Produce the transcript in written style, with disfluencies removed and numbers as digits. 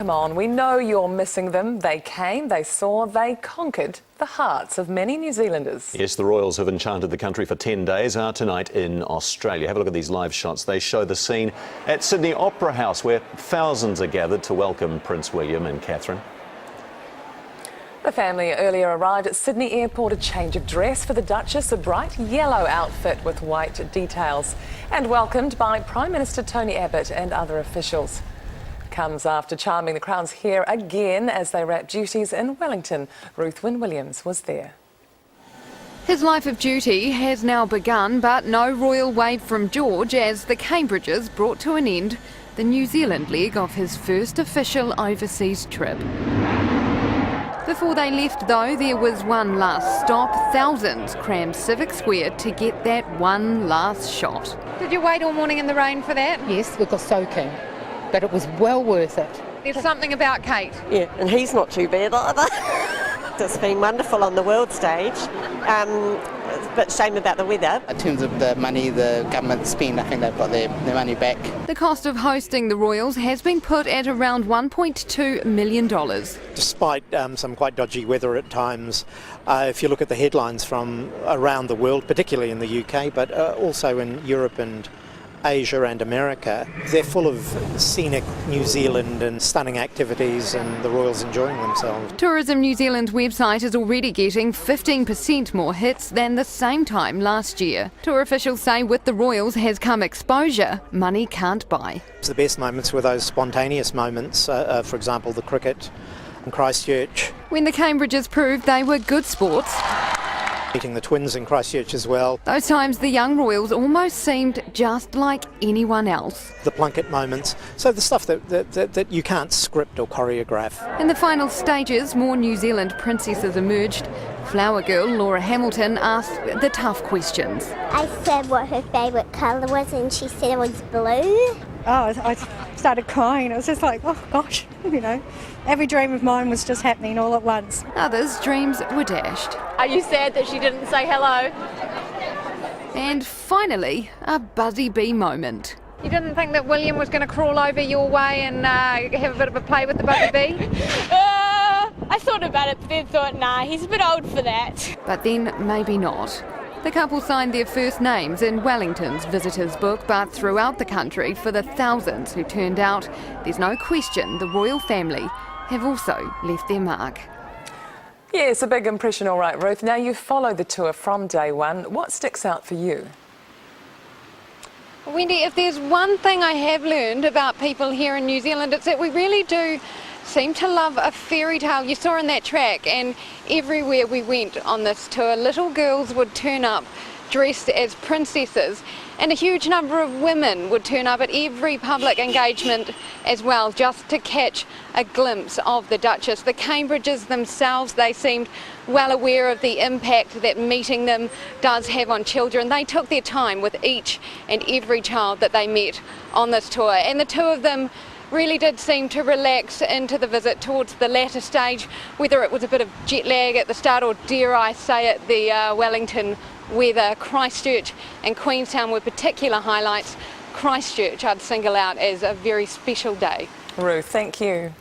Come on, we know you're missing them. They came, they saw, they conquered the hearts of many New Zealanders. Yes, the Royals have enchanted the country for 10 days, are tonight in Australia. Have a look at these live shots. They show the scene at Sydney Opera House, where thousands are gathered to welcome Prince William and Catherine. The family earlier arrived at Sydney Airport, a change of dress for the Duchess, a bright yellow outfit with white details, and welcomed by Prime Minister Tony Abbott and other officials. Comes after charming the Crown's hair again as they wrap duties in Wellington. Ruth Wynne-Williams was there. His life of duty has now begun, but no royal wave from George as the Cambridges brought to an end the New Zealand leg of his first official overseas trip. Before they left, though, there was one last stop. Thousands crammed Civic Square to get that one last shot. Did you wait all morning in the rain for that? Yes, we got soaking, but it was well worth it. There's something about Kate. Yeah, and he's not too bad either. It's been wonderful on the world stage, but shame about the weather. In terms of the money the government spend, I think they've got their money back. The cost of hosting the Royals has been put at around $1.2 million. Despite some quite dodgy weather at times, if you look at the headlines from around the world, particularly in the UK, but also in Europe and Asia and America, they're full of scenic New Zealand and stunning activities, and the Royals enjoying themselves. Tourism New Zealand website is already getting 15% more hits than the same time last year. Tour officials say with the Royals has come exposure money can't buy. The best moments were those spontaneous moments, for example the cricket in Christchurch. When the Cambridges proved they were good sports. Meeting the twins in Christchurch as well. Those times the young Royals almost seemed just like anyone else. The Plunket moments, so the stuff that you can't script or choreograph. In the final stages, more New Zealand princesses emerged. Flower girl Laura Hamilton asked the tough questions. I said what her favourite colour was and she said it was blue. I started crying. It was just like, oh gosh, every dream of mine was just happening all at once. Others' dreams were dashed. Are you sad that she didn't say hello? And finally, a buzzy bee moment. You didn't think that William was going to crawl over your way and have a bit of a play with the buzzy bee? I thought about it, but then thought, nah, he's a bit old for that. But then maybe not. The couple signed their first names in Wellington's visitors book, but throughout the country, for the thousands who turned out, there's no question the royal family have also left their mark. Yes, a big impression, all right, Ruth. Now, you've followed the tour from day one. What sticks out for you? Wendy, if there's one thing I have learned about people here in New Zealand, it's that we really do seem to love a fairy tale. You saw in that track, and everywhere we went on this tour, little girls would turn up dressed as princesses, and a huge number of women would turn up at every public engagement as well, just to catch a glimpse of the Duchess. The Cambridges themselves, they seemed well aware of the impact that meeting them does have on children. They took their time with each and every child that they met on this tour, and the two of them really did seem to relax into the visit towards the latter stage, whether it was a bit of jet lag at the start or, dare I say it, the Wellington weather. Christchurch and Queenstown were particular highlights. Christchurch I'd single out as a very special day. Ruth, thank you.